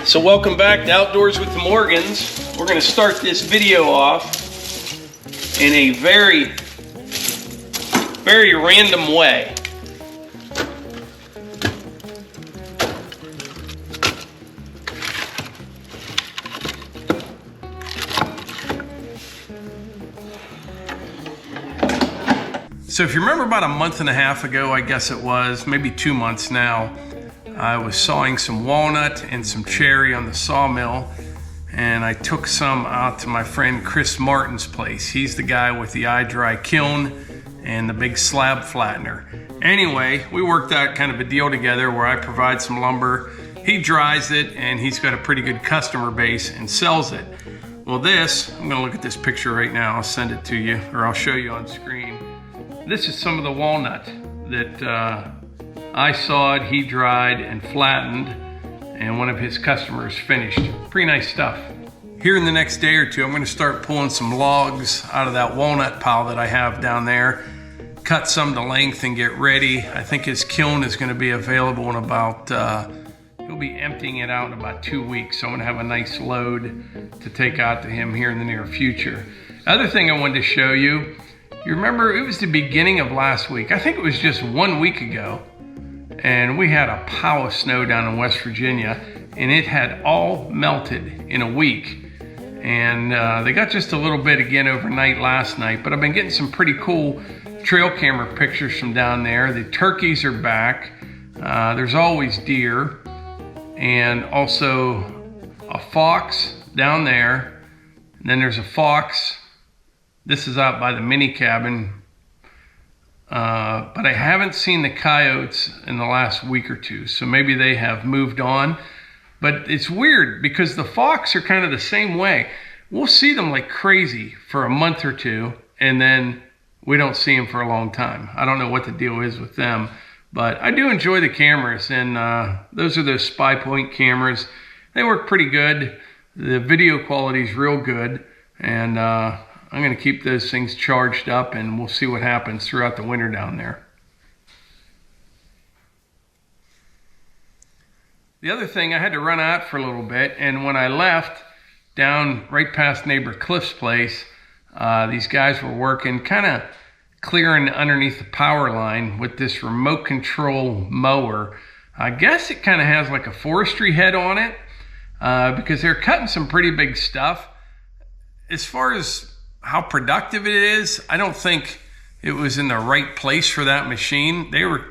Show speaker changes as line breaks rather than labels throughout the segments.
So welcome back to Outdoors with the Morgans. We're going to start this video off in a very random way. So if you remember about a month and a half ago, I guess it was, maybe 2 months now, I was sawing some walnut and some cherry on the sawmill, and I took some out to my friend Chris Martin's place. He's the guy with the iDry kiln and the big slab flattener. Anyway, we worked out kind of a deal together where I provide some lumber, he dries it, and he's got a pretty good customer base and sells it. Well, I'm gonna look at this picture right now. I'll send it to you, or I'll show you on screen. This is some of the walnut that I sawed, he dried and flattened, and one of his customers finished. Pretty nice stuff. Here in the next day or two, I'm gonna start pulling some logs out of that walnut pile that I have down there, cut some to length and get ready. I think his kiln is gonna be available in about, he'll be emptying it out in about 2 weeks, so I'm gonna have a nice load to take out to him here in the near future. Other thing I wanted to show you, you remember it was the beginning of last week. I think it was just 1 week ago. And we had a pile of snow down in West Virginia, and it had all melted in a week. And they got just a little bit again overnight last night, but I've been getting some pretty cool trail camera pictures from down there. The turkeys are back. There's always deer, and also a fox down there. And then there's a fox. This is out by the mini cabin. But I haven't seen the coyotes in the last week or two, so maybe they have moved on. But it's weird because the fox are kind of the same way. We'll see them like crazy for a month or two, and then we don't see them for a long time. I don't know what the deal is with them, but I do enjoy the cameras, and those are those Spy Point cameras. They work pretty good. The video quality is real good, and I'm going to keep those things charged up, and we'll see what happens throughout the winter down there. The other thing, I had to run out for a little bit, and when I left down right past neighbor Cliff's place, these guys were working, kind of clearing underneath the power line with this remote control mower. I guess it kind of has like a forestry head on it, because they're cutting some pretty big stuff. As far as how productive it is, I don't think it was in the right place for that machine. They were,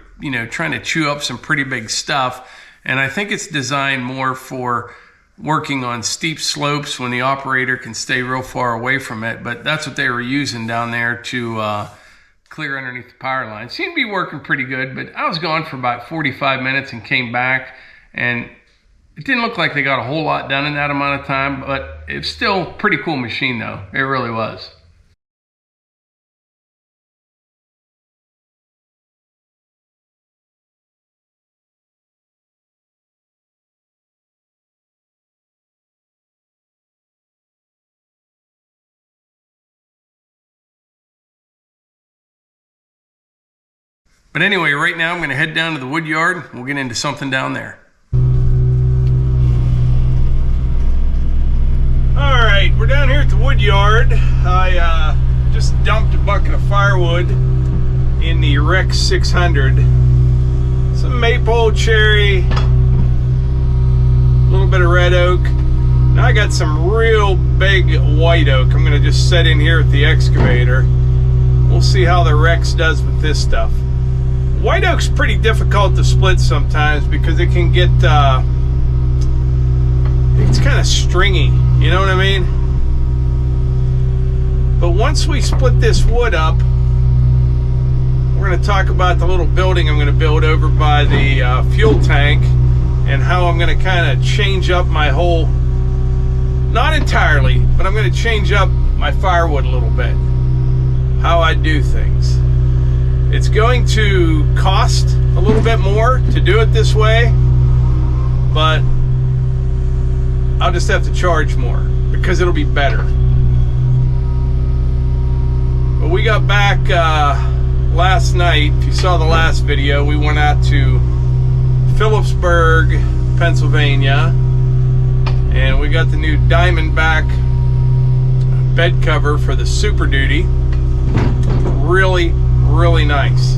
trying to chew up some pretty big stuff. And I think it's designed more for working on steep slopes when the operator can stay real far away from it. But that's what they were using down there to clear underneath the power line. Seemed to be working pretty good, but I was gone for about 45 minutes and came back, and it didn't look like they got a whole lot done in that amount of time, but it's still a pretty cool machine though. It really was. But anyway, right now I'm gonna head down to the Woodyard. We'll get into something down there. All right, we're down here at the Woodyard. I just dumped a bucket of firewood in the Rex 600. Some maple, cherry, a little bit of red oak. Now I got some real big white oak. I'm gonna just set in here with the excavator. We'll see how the Rex does with this stuff. White oak's pretty difficult to split sometimes because it can get, it's kind of stringy, you know what I mean? But once we split this wood up, we're going to talk about the little building I'm going to build over by the fuel tank, and how I'm going to kind of change up my whole, not entirely, but I'm going to change up my firewood a little bit, how I do things. It's going to cost a little bit more to do it this way, but I'll just have to charge more because it'll be better. But we got back, last night, if you saw the last video, we went out to Phillipsburg, Pennsylvania, and we got the new Diamondback bed cover for the Super Duty. Really, really nice.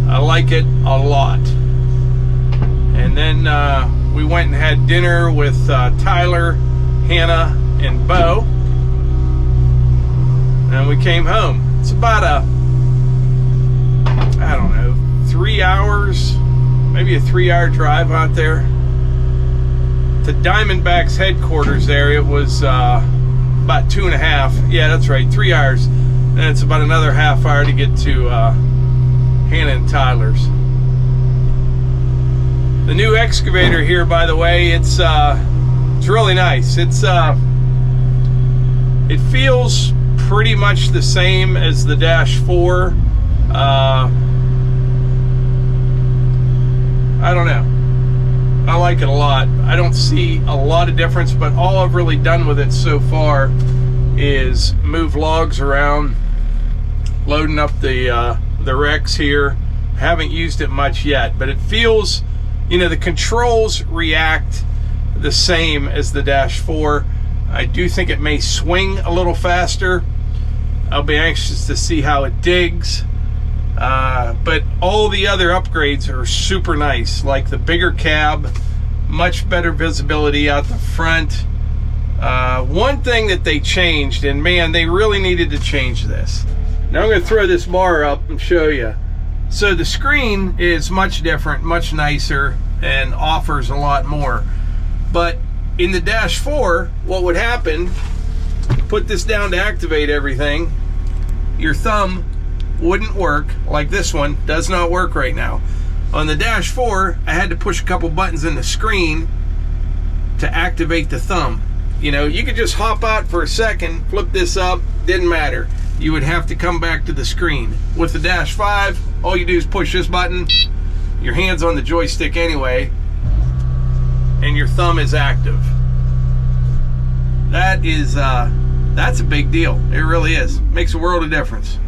I like it a lot. And then we went and had dinner with Tyler, Hannah, and Bo. And we came home. It's about a, I don't know, 3 hours, maybe a 3-hour drive out there to Diamondback's headquarters there. It was about 2.5. Yeah, that's right, 3 hours. And it's about another half hour to get to Hannah and Tyler's. The new Excavator here, by the way, it's really nice. It feels pretty much the same as the Dash 4. I don't know. I like it a lot. I don't see a lot of difference, but all I've really done with it so far is move logs around, loading up the wrecks here. Haven't used it much yet, but it feels, you know, the controls react the same as the Dash 4. I do think it may swing a little faster. I'll be anxious to see how it digs. But all the other upgrades are super nice, like the bigger cab, much better visibility out the front. One thing that they changed, and man, they really needed to change this. Now I'm going to throw this bar up and show you. So the screen is much different, much nicer, and offers a lot more. But in the Dash 4, what would happen, put this down to activate everything, your thumb wouldn't work. Like this one does not work right now. On the Dash 4, I had to push a couple buttons in the screen to activate the thumb. You know, you could just hop out for a second, flip this up, didn't matter. You would have to come back to the screen. With the Dash 5, all you do is push this button, your hand's on the joystick anyway, and your thumb is active. That is, that's a big deal. It really is. Makes a world of difference.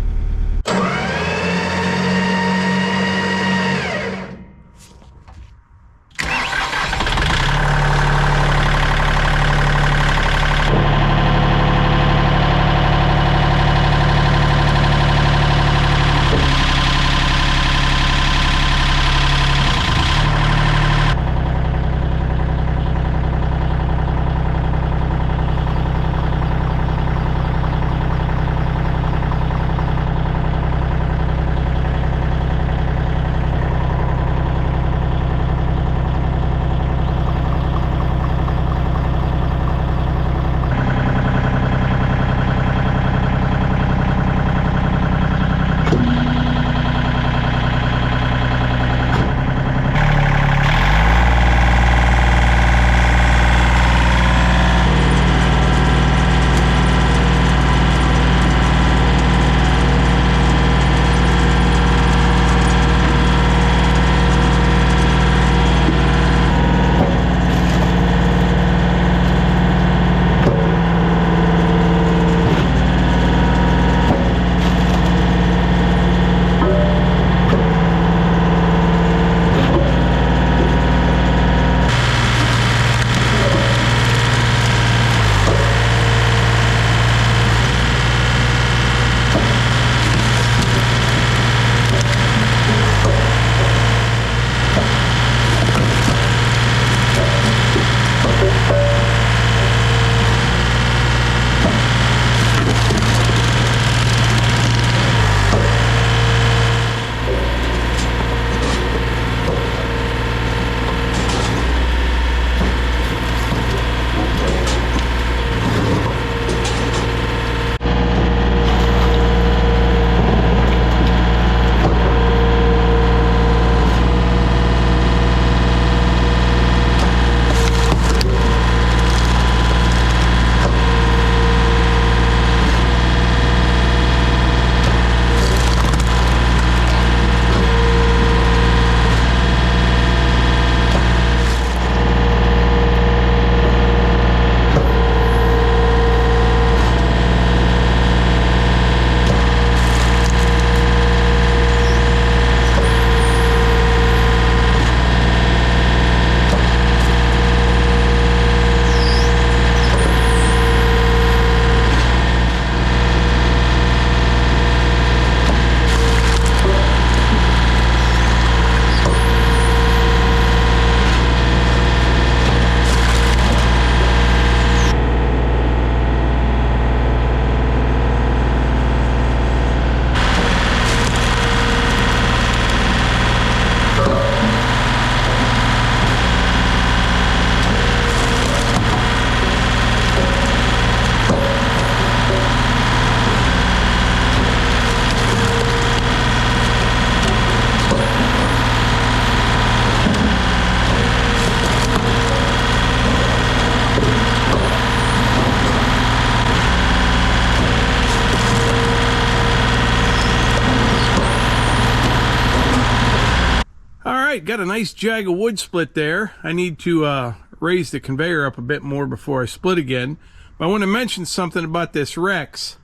right, got a nice jag of wood split there. I need to raise the conveyor up a bit more before I split again. But I want to mention something about this Rex.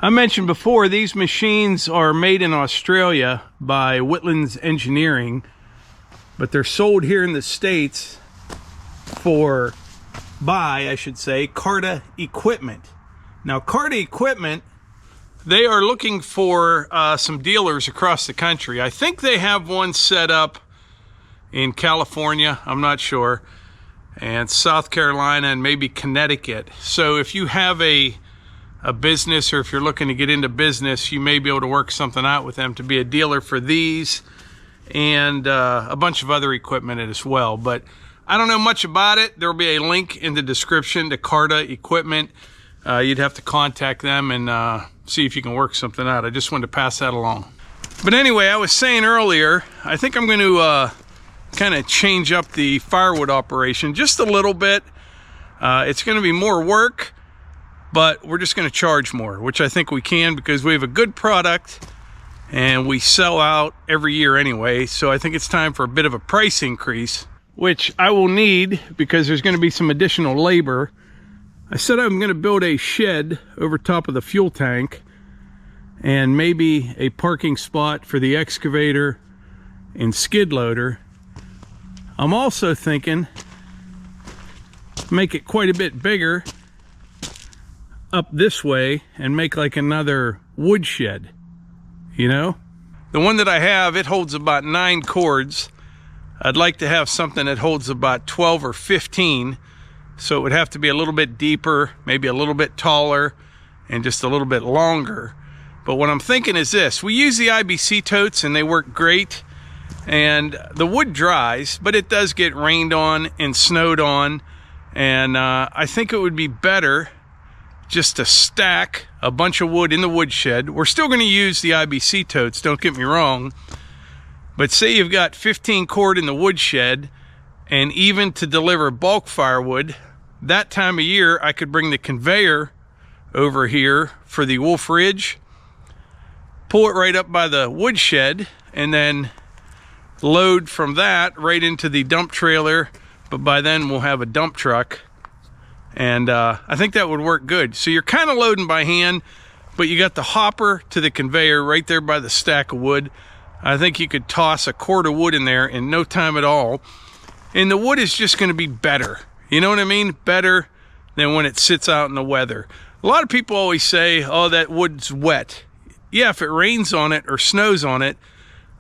I mentioned before, these machines are made in Australia by Whitland's Engineering, but they're sold here in the States by Carta Equipment. Now, Carta Equipment, they are looking for some dealers across the country. I think they have one set up in California, I'm not sure, and South Carolina, and maybe Connecticut. So if you have a business, or if you're looking to get into business, you may be able to work something out with them to be a dealer for these and a bunch of other equipment as well. But I don't know much about it. There will be a link in the description to Carta Equipment. You'd have to contact them and see if you can work something out. I just wanted to pass that along. But anyway, I was saying earlier, I think I'm going to kind of change up the firewood operation just a little bit. It's going to be more work, but we're just going to charge more, which I think we can because we have a good product and we sell out every year anyway. So I think it's time for a bit of a price increase, which I will need because there's going to be some additional labor. I said I'm going to build a shed over top of the fuel tank and maybe a parking spot for the excavator and skid loader. I'm also thinking make it quite a bit bigger up this way and make like another wood shed, you know? The one that I have, it holds about 9 cords. I'd like to have something that holds about 12 or 15, so it would have to be a little bit deeper, maybe a little bit taller, and just a little bit longer. But what I'm thinking is this: we use the IBC totes and they work great, and the wood dries, but it does get rained on and snowed on, and I think it would be better just to stack a bunch of wood in the woodshed. We're still going to use the IBC totes, don't get me wrong, but say you've got 15 cord in the woodshed, and even to deliver bulk firewood, that time of year I could bring the conveyor over here for the Wolfe Ridge, pull it right up by the woodshed, and then load from that right into the dump trailer. But by then we'll have a dump truck, and I think that would work good. So you're kind of loading by hand, but you got the hopper to the conveyor right there by the stack of wood. I think you could toss a cord of wood in there in no time at all, and the wood is just going to be better. You know what I mean? Better than when it sits out in the weather. A lot of people always say, oh, that wood's wet. Yeah, if it rains on it or snows on it,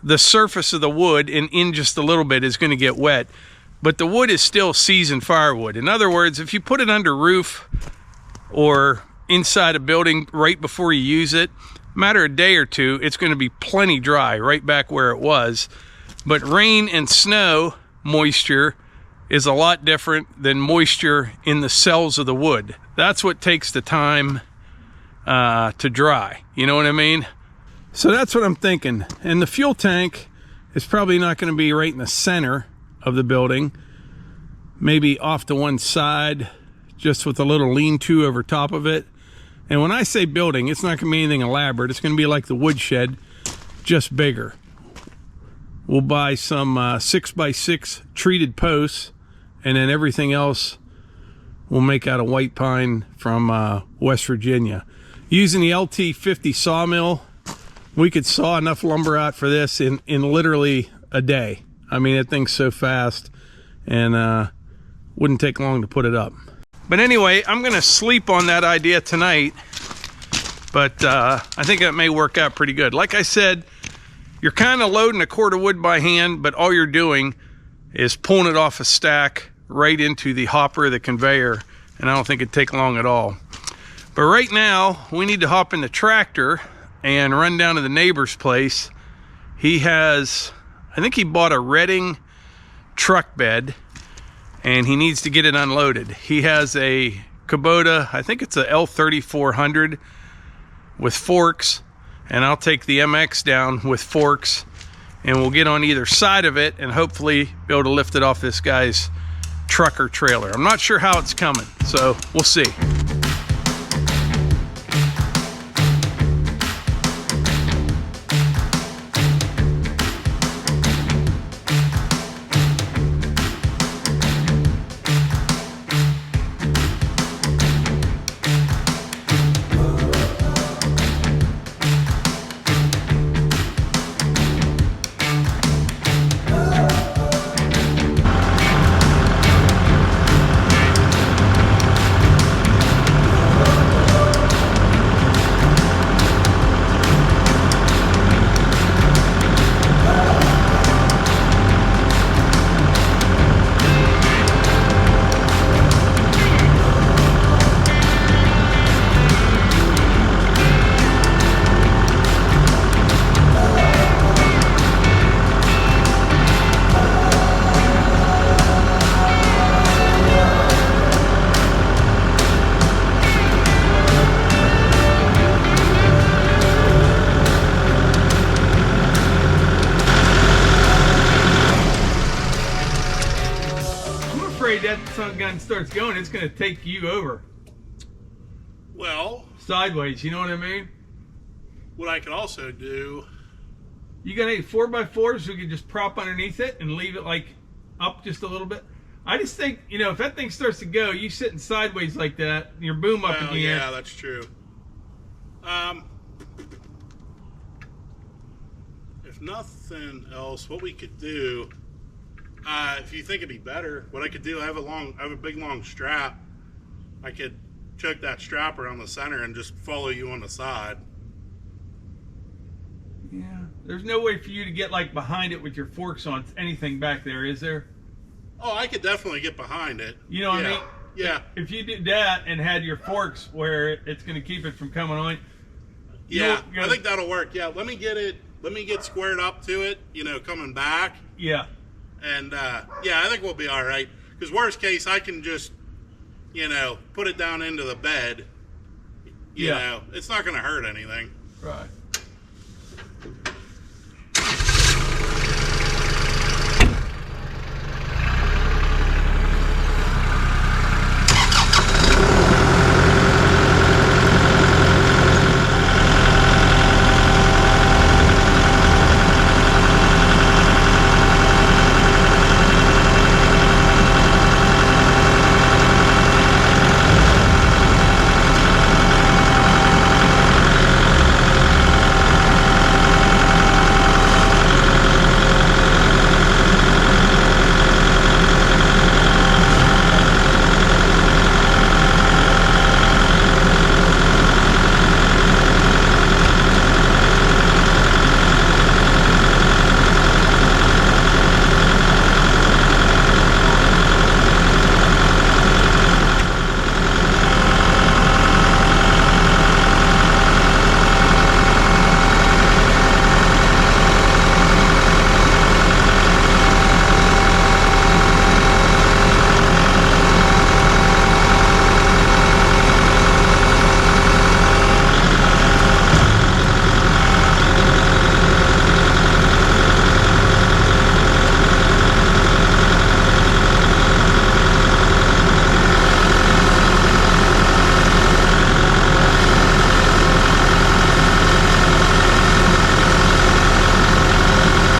the surface of the wood and in just a little bit is going to get wet. But the wood is still seasoned firewood. In other words, if you put it under roof or inside a building right before you use it, matter of a day or two, it's going to be plenty dry, right back where it was. But rain and snow moisture is a lot different than moisture in the cells of the wood. That's what takes the time to dry. You know what I mean? So that's what I'm thinking. And the fuel tank is probably not going to be right in the center of the building, maybe off to one side, just with a little lean-to over top of it. And when I say building, it's not going to be anything elaborate. It's going to be like the woodshed, just bigger. We'll buy some 6x6 treated posts, and then everything else we'll make out of white pine from West Virginia. Using the LT50 sawmill, we could saw enough lumber out for this in literally a day. I mean, that thing's so fast, and wouldn't take long to put it up. But anyway, I'm going to sleep on that idea tonight, but I think that may work out pretty good. Like I said, you're kind of loading a cord of wood by hand, but all you're doing is pulling it off a stack right into the hopper of the conveyor, and I don't think it'd take long at all. But right now, we need to hop in the tractor and run down to the neighbor's place. He has, I think he bought a Redding truck bed, and he needs to get it unloaded. He has a Kubota, I think it's a L3400 with forks, and I'll take the MX down with forks, and we'll get on either side of it and hopefully be able to lift it off this guy's trucker trailer. I'm not sure how it's coming, so we'll see. afraid that sun gun starts going, it's going to take you over.
Well,
sideways, you know what I mean?
What I could also do...
You got any 4x4s we could just prop underneath it and leave it like up just a little bit? I just think, you know, if that thing starts to go, you sitting sideways like that, your boom up in the air.
Yeah, that's true. If nothing else, what we could do, if you think it'd be better, what I could do, I have a big long strap. I could choke that strap around the center and just follow you on the side.
Yeah, there's no way for you to get like behind it with your forks on anything back there, is there?
Oh, I could definitely get behind it.
You know what I mean?
Yeah.
If you did that and had your forks where it's going to keep it from coming on.
Yeah, I think that'll work. Yeah, let me get squared up to it, you know, coming back.
Yeah.
And, yeah, I think we'll be all right. Because worst case, I can just, you know, put it down into the bed. You know, it's not going to hurt anything.
Right.